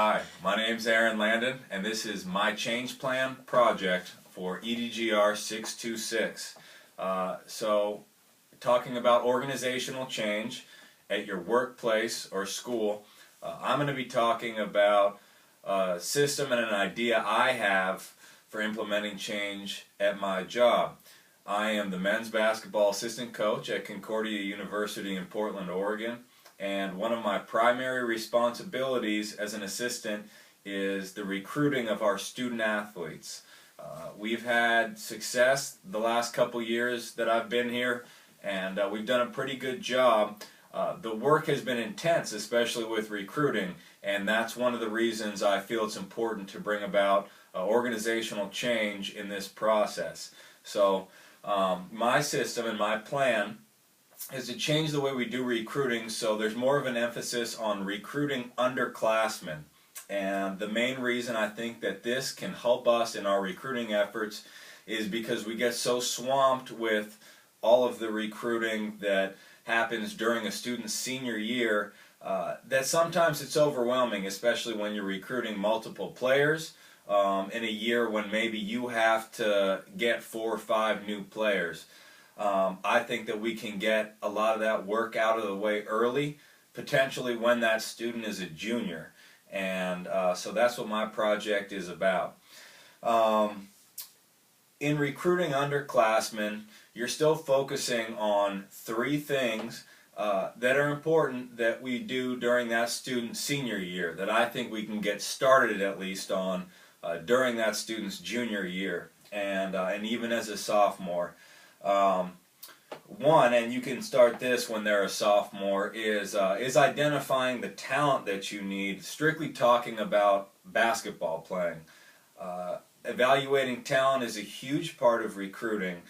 Hi, my name's Aaron Landon, and this is my change plan project for EDGR 626. Talking about organizational change at your workplace or school, I'm going to be talking about a system and an idea I have for implementing change at my job. I am the men's basketball assistant coach at Concordia University in Portland, Oregon. And one of my primary responsibilities as an assistant is the recruiting of our student athletes. We've had success the last couple years that I've been here, and we've done a pretty good job. The work has been intense, especially with recruiting, and that's one of the reasons I feel it's important to bring about organizational change in this process. So my system and my plan is to change the way we do recruiting, so there's more of an emphasis on recruiting underclassmen. And the main reason I think that this can help us in our recruiting efforts is because we get so swamped with all of the recruiting that happens during a student's senior year that sometimes it's overwhelming, especially when you're recruiting multiple players in a year when maybe you have to get 4 or 5 new players. I think that we can get a lot of that work out of the way early, potentially when that student is a junior. And so that's what my project is about. In recruiting underclassmen, you're still focusing on 3 things that are important that we do during that student's senior year, that I think we can get started at least on during that student's junior year and even as a sophomore. One, and you can start this when they're a sophomore, is identifying the talent that you need, strictly talking about basketball playing. Evaluating talent is a huge part of recruiting,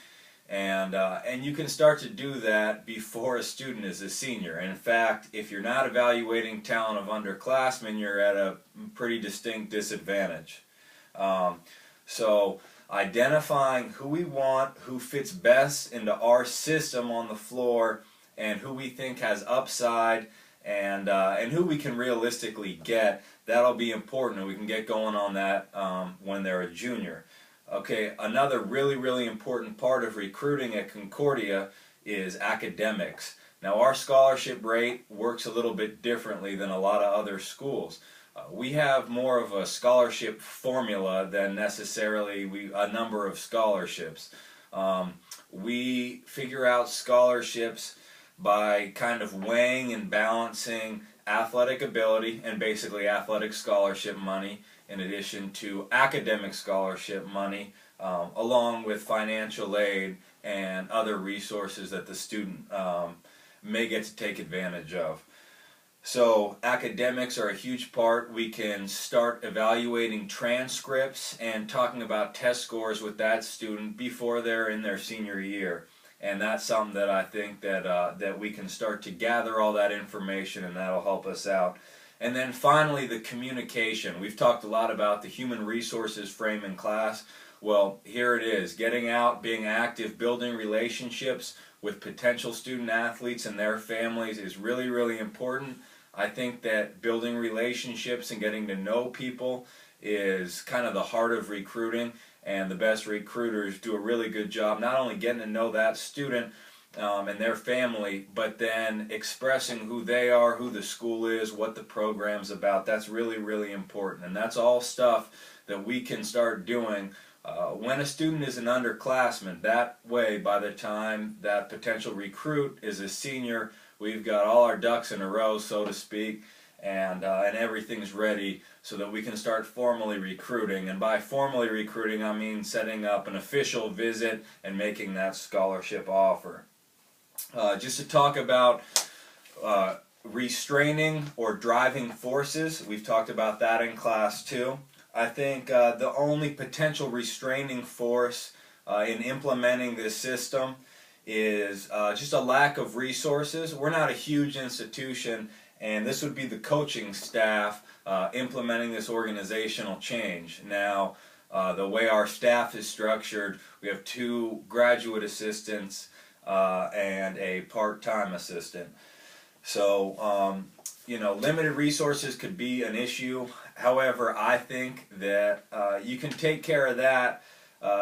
and you can start to do that before a student is a senior. And in fact, if you're not evaluating talent of underclassmen, you're at a pretty distinct disadvantage. So identifying who we want, who fits best into our system on the floor, and who we think has upside, and who we can realistically get, that'll be important, and we can get going on that when they're a junior. Okay, another really important part of recruiting at Concordia is academics. Now, our scholarship rate works a little bit differently than a lot of other schools. We have more of a scholarship formula than necessarily a number of scholarships. We figure out scholarships by kind of weighing and balancing athletic ability and basically athletic scholarship money in addition to academic scholarship money, along with financial aid and other resources that the student may get to take advantage of. So academics are a huge part. We can start evaluating transcripts and talking about test scores with that student before they're in their senior year. And that's something that I think that we can start to gather all that information, and that'll help us out. And then finally, the communication. We've talked a lot about the human resources frame in class. Well, here it is. Getting out, being active, building relationships with potential student athletes and their families is really important. I think that building relationships and getting to know people is kind of the heart of recruiting, and the best recruiters do a really good job not only getting to know that student and their family, but then expressing who they are, who the school is, what the program's about. That's really important, and that's all stuff that we can start doing when a student is an underclassman. That way, by the time that potential recruit is a senior, we've got all our ducks in a row, so to speak, and everything's ready so that we can start formally recruiting. And by formally recruiting, I mean setting up an official visit and making that scholarship offer. Just to talk about restraining or driving forces, we've talked about that in class too. I think the only potential restraining force in implementing this system is just a lack of resources. We're not a huge institution, and this would be the coaching staff implementing this organizational change. Now, the way our staff is structured, we have 2 graduate assistants and a part-time assistant. So, limited resources could be an issue. However, I think that you can take care of that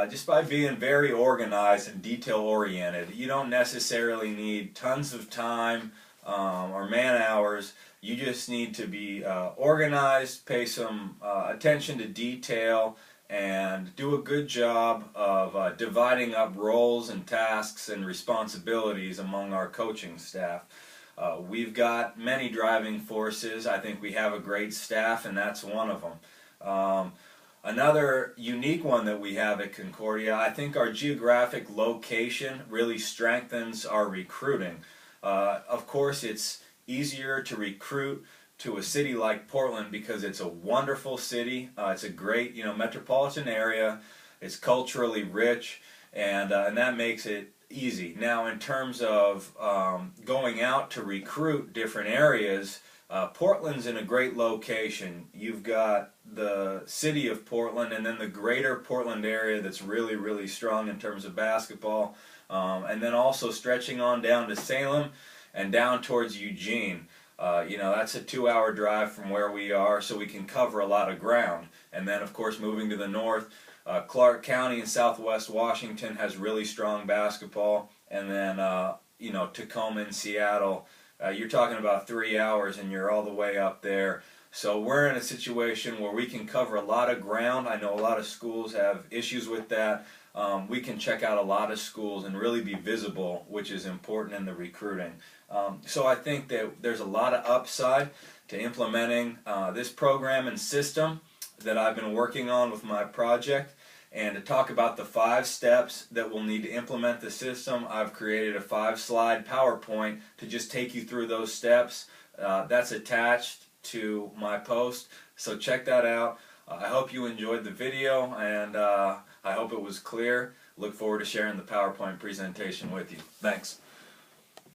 just by being very organized and detail-oriented. You don't necessarily need tons of time or man hours. You just need to be organized, pay some attention to detail, and do a good job of dividing up roles and tasks and responsibilities among our coaching staff. We've got many driving forces. I think we have a great staff, and that's one of them. Another unique one that we have at Concordia, I think our geographic location really strengthens our recruiting. Of course, it's easier to recruit to a city like Portland because it's a wonderful city. It's a great, metropolitan area. It's culturally rich, and that makes it easy. Now, in terms of going out to recruit different areas, Portland's in a great location. You've got the city of Portland and then the greater Portland area that's really, really strong in terms of basketball. And then also stretching on down to Salem and down towards Eugene. That's a 2-hour drive from where we are, so we can cover a lot of ground. And then, of course, moving to the north, Clark County in southwest Washington has really strong basketball. And then, Tacoma and Seattle, you're talking about 3 hours and you're all the way up there. So we're in a situation where we can cover a lot of ground. I know a lot of schools have issues with that. We can check out a lot of schools and really be visible, which is important in the recruiting. So I think that there's a lot of upside to implementing this program and system that I've been working on with my project. And to talk about the 5 steps that we'll need to implement the system, I've created a 5-slide PowerPoint to just take you through those steps. That's attached to my post, so check that out. I hope you enjoyed the video, and I hope it was clear. Look forward to sharing the PowerPoint presentation with you. Thanks.